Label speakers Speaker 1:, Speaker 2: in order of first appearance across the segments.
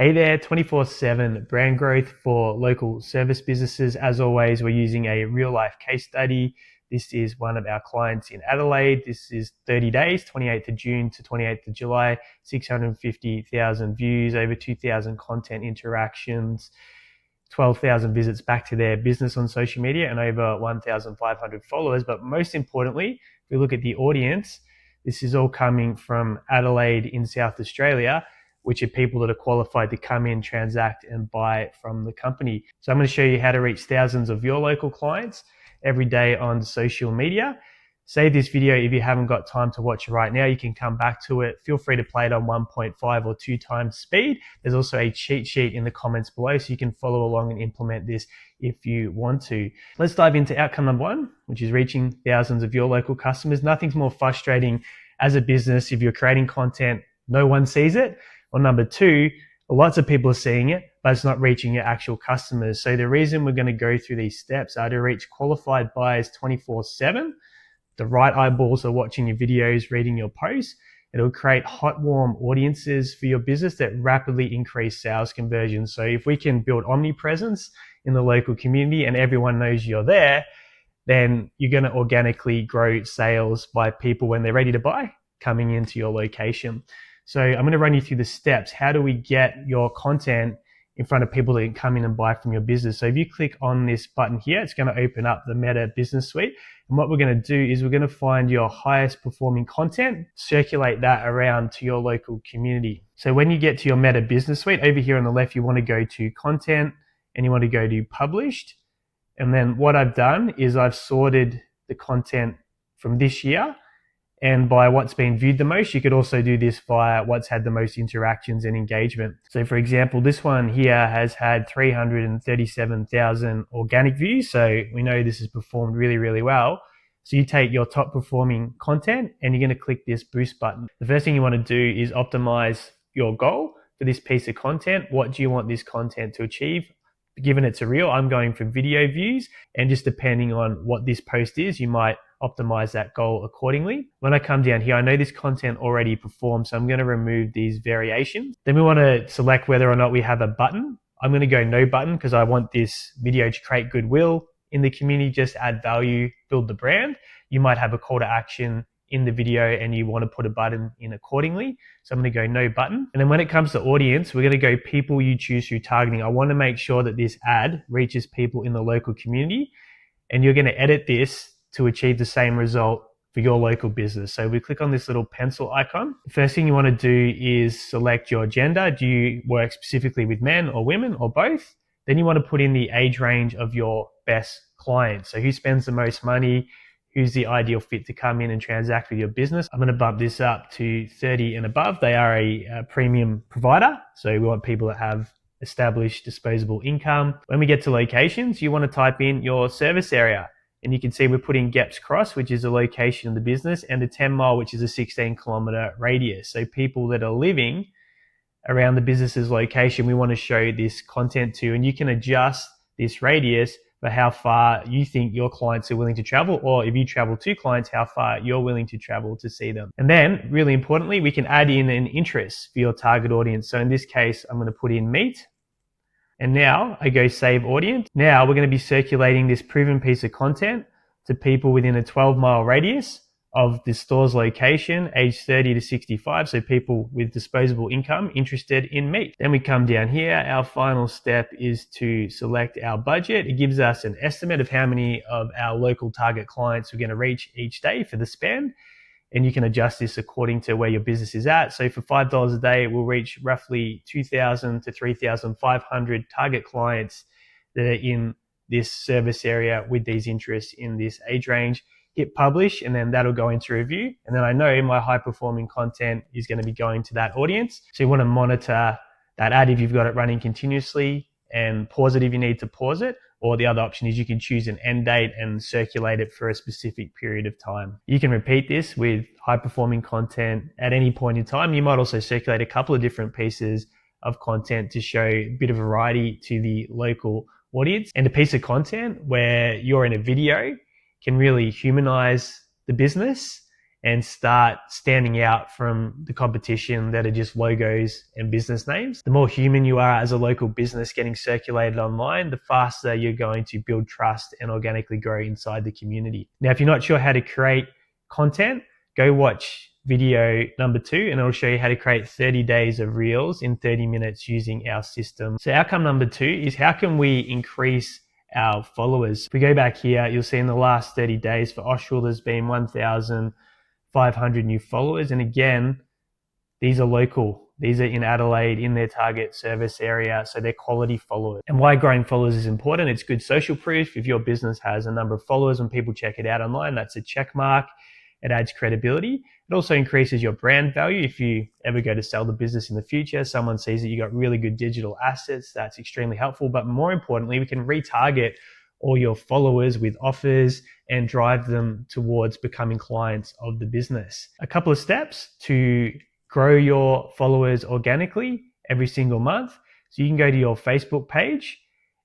Speaker 1: Hey there, 24/7 brand growth for local service businesses. As always, we're using a real life case study. This is one of our clients in Adelaide. This is 30 days, 28th of June to 28th of July, 650,000 views, over 2,000 content interactions, 12,000 visits back to their business on social media, and over 1,500 followers. But most importantly, if we look at the audience, this is all coming from Adelaide in South Australia, which are people that are qualified to come in, transact, and buy from the company. So I'm going to show you how to reach thousands of your local clients every day on social media. Save this video if you haven't got time to watch it right now. You can come back to it. Feel free to play it on 1.5 or 2 times speed. There's also a cheat sheet in the comments below, so you can follow along and implement this if you want to. Let's dive into outcome number 1, which is reaching thousands of your local customers. Nothing's more frustrating as a business if you're creating content, no one sees it. Or number 2, lots of people are seeing it, but it's not reaching your actual customers. So the reason we're going to go through these steps are to reach qualified buyers 24/7. The right eyeballs are watching your videos, reading your posts. It'll create hot, warm audiences for your business that rapidly increase sales conversion. So if we can build omnipresence in the local community and everyone knows you're there, then you're going to organically grow sales by people, when they're ready to buy, coming into your location. So I'm going to run you through the steps. How do we get your content in front of people that can come in and buy from your business? So if you click on this button here, it's going to open up the Meta Business Suite. And what we're going to do is we're going to find your highest performing content, circulate that around to your local community. So when you get to your Meta Business Suite, over here on the left, you want to go to content and you want to go to published. And then what I've done is I've sorted the content from this year and by what's been viewed the most. You could also do this via what's had the most interactions and engagement. So for example, this one here has had 337,000 organic views. So we know this has performed really, really well. So you take your top performing content and you're going to click this boost button. The first thing you want to do is optimize your goal for this piece of content. What do you want this content to achieve? Given it's a reel, I'm going for video views, and just depending on what this post is, you might optimize that goal accordingly. When I come down here, I know this content already performs, so I'm going to remove these variations. Then we want to select whether or not we have a button. I'm going to go no button because I want this video to create goodwill in the community, just add value, build the brand. You might have a call to action in the video and you want to put a button in accordingly. So I'm going to go no button. And then when it comes to audience, we're going to go people you choose through targeting. I want to make sure that this ad reaches people in the local community, and you're going to edit this to achieve the same result for your local business. So we click on this little pencil icon. The first thing you want to do is select your gender. Do you work specifically with men or women or both? Then you want to put in the age range of your best clients. So who spends the most money? Who's the ideal fit to come in and transact with your business? I'm going to bump this up to 30 and above. They are a premium provider. So we want people that have established disposable income. When we get to locations, you want to type in your service area. And you can see we're putting Gaps Cross, which is the location of the business, and the 10 mile, which is a 16-kilometer radius. So people that are living around the business's location, we want to show this content to, and you can adjust this radius for how far you think your clients are willing to travel, or if you travel to clients, how far you're willing to travel to see them. And then, really importantly, we can add in an interest for your target audience. So in this case, I'm going to put in meat. And now I go save audience. Now we're going to be circulating this proven piece of content to people within a 12-mile radius of the store's location, age 30 to 65. So people with disposable income interested in meat. Then we come down here. Our final step is to select our budget. It gives us an estimate of how many of our local target clients we're going to reach each day for the spend. And you can adjust this according to where your business is at. So for $5 a day, we'll reach roughly 2,000 to 3,500 target clients that are in this service area with these interests in this age range. Hit publish, and then that'll go into review. And then I know my high performing content is going to be going to that audience. So you want to monitor that ad if you've got it running continuously, and pause it if you need to pause it. Or the other option is you can choose an end date and circulate it for a specific period of time. You can repeat this with high performing content at any point in time. You might also circulate a couple of different pieces of content to show a bit of variety to the local audience. And a piece of content where you're in a video can really humanize the business and start standing out from the competition that are just logos and business names. The more human you are as a local business getting circulated online, the faster you're going to build trust and organically grow inside the community. Now, if you're not sure how to create content, go watch video number 2 and it'll show you how to create 30 days of reels in 30 minutes using our system. So outcome number 2 is how can we increase our followers? If we go back here, you'll see in the last 30 days for Austral, there's been 1,500 new followers. And again, these are local. These are in Adelaide, in their target service area, so they're quality followers. And why growing followers is important, it's good social proof. If your business has a number of followers and people check it out online, that's a check mark. It adds credibility. It also increases your brand value. If you ever go to sell the business in the future, someone sees that you got really good digital assets, that's extremely helpful. But more importantly, we can retarget all your followers with offers and drive them towards becoming clients of the business. A couple of steps to grow your followers organically every single month. So you can go to your Facebook page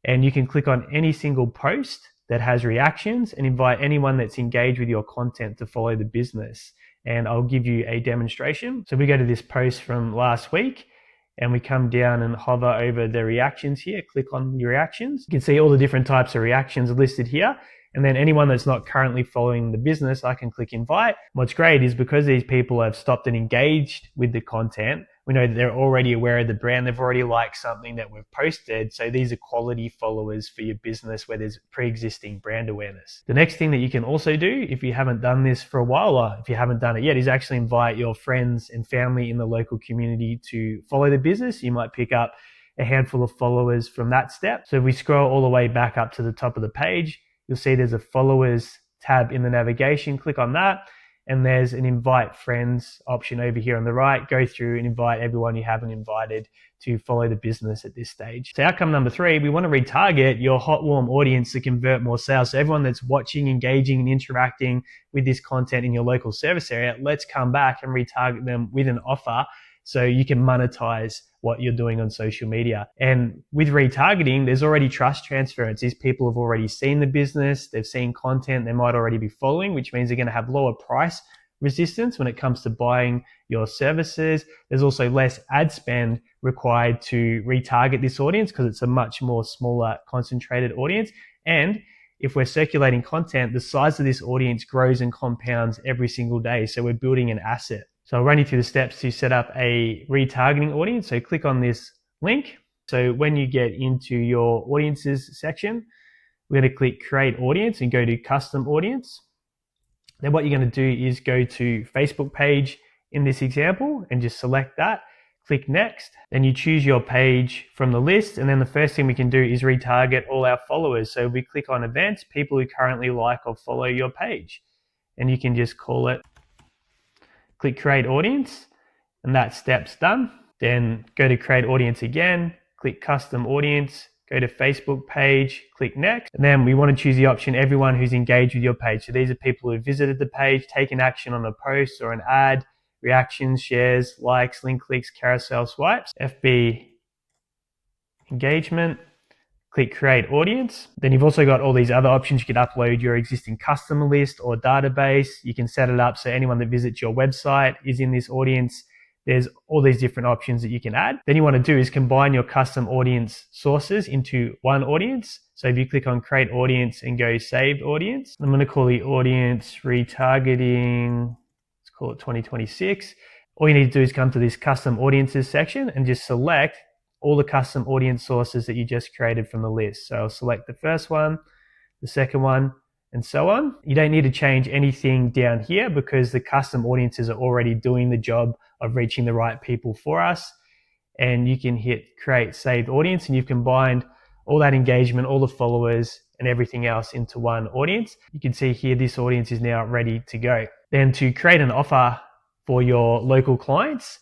Speaker 1: and you can click on any single post that has reactions and invite anyone that's engaged with your content to follow the business. And I'll give you a demonstration. So we go to this post from last week and we come down and hover over the reactions here, click on the reactions. You can see all the different types of reactions listed here. And then anyone that's not currently following the business, I can click invite. What's great is because these people have stopped and engaged with the content, we know that they're already aware of the brand. They've already liked something that we've posted. So these are quality followers for your business where there's pre-existing brand awareness. The next thing that you can also do, if you haven't done this for a while, or if you haven't done it yet, is actually invite your friends and family in the local community to follow the business. You might pick up a handful of followers from that step. So if we scroll all the way back up to the top of the page, you'll see there's a followers tab in the navigation. Click on that. And there's an invite friends option over here on the right. Go through and invite everyone you haven't invited to follow the business at this stage. So outcome number 3, we want to retarget your hot, warm audience to convert more sales. So everyone that's watching, engaging, and interacting with this content in your local service area, let's come back and retarget them with an offer so you can monetize what you're doing on social media. And with retargeting, there's already trust transference. These people have already seen the business, they've seen content, they might already be following, which means they're going to have lower price resistance when it comes to buying your services. There's also less ad spend required to retarget this audience because it's a much more smaller, concentrated audience. And if we're circulating content, the size of this audience grows and compounds every single day. So we're building an asset. So I'll run you through the steps to set up a retargeting audience. So click on this link. So when you get into your audiences section, we're going to click create audience and go to custom audience. Then what you're going to do is go to Facebook page in this example and just select that. Click next. Then you choose your page from the list. And then the first thing we can do is retarget all our followers. So we click on events, people who currently like or follow your page. And you can just call it, click create audience, and that step's done. Then go to create audience again, click custom audience, go to Facebook page, click next. And then we want to choose the option everyone who's engaged with your page. So these are people who visited the page, taken action on a post or an ad, reactions, shares, likes, link clicks, carousel swipes, FB engagement. Click create audience. Then you've also got all these other options. You can upload your existing customer list or database. You can set it up so anyone that visits your website is in this audience. There's all these different options that you can add. Then you want to do is combine your custom audience sources into one audience. So if you click on create audience and go saved audience, I'm going to call the audience retargeting, let's call it 2026. All you need to do is come to this custom audiences section and just select all the custom audience sources that you just created from the list. So I'll select the first one, the second one, and so on. You don't need to change anything down here because the custom audiences are already doing the job of reaching the right people for us. And you can hit create saved audience and you've combined all that engagement, all the followers and everything else into one audience. You can see here, this audience is now ready to go. Then to create an offer for your local clients,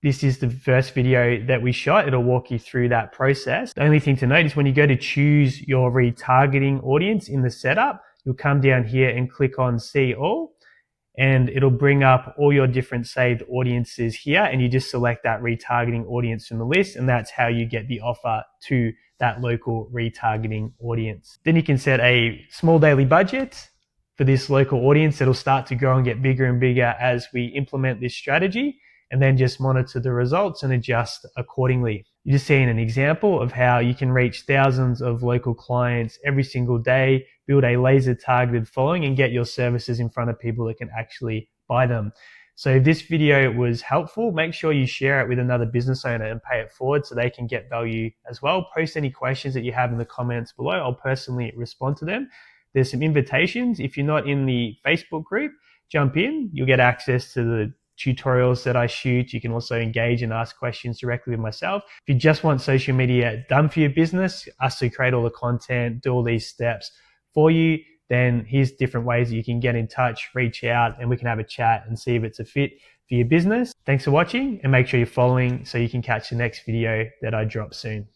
Speaker 1: this is the first video that we shot. It'll walk you through that process. The only thing to note is when you go to choose your retargeting audience in the setup, you'll come down here and click on see all, and it'll bring up all your different saved audiences here. And you just select that retargeting audience from the list. And that's how you get the offer to that local retargeting audience. Then you can set a small daily budget for this local audience that'll start to grow and get bigger and bigger as we implement this strategy, and then just monitor the results and adjust accordingly. You're just seeing an example of how you can reach thousands of local clients every single day, build a laser targeted following, and get your services in front of people that can actually buy them. So if this video was helpful, make sure you share it with another business owner and pay it forward so they can get value as well. Post any questions that you have in the comments below. I'll personally respond to them. There's some invitations. If you're not in the Facebook group, jump in. You'll get access to the tutorials that I shoot. You can also engage and ask questions directly with myself. If you just want social media done for your business, us to create all the content, do all these steps for you, then here's different ways that you can get in touch, reach out, and we can have a chat and see if it's a fit for your business. Thanks for watching, and make sure you're following so you can catch the next video that I drop soon.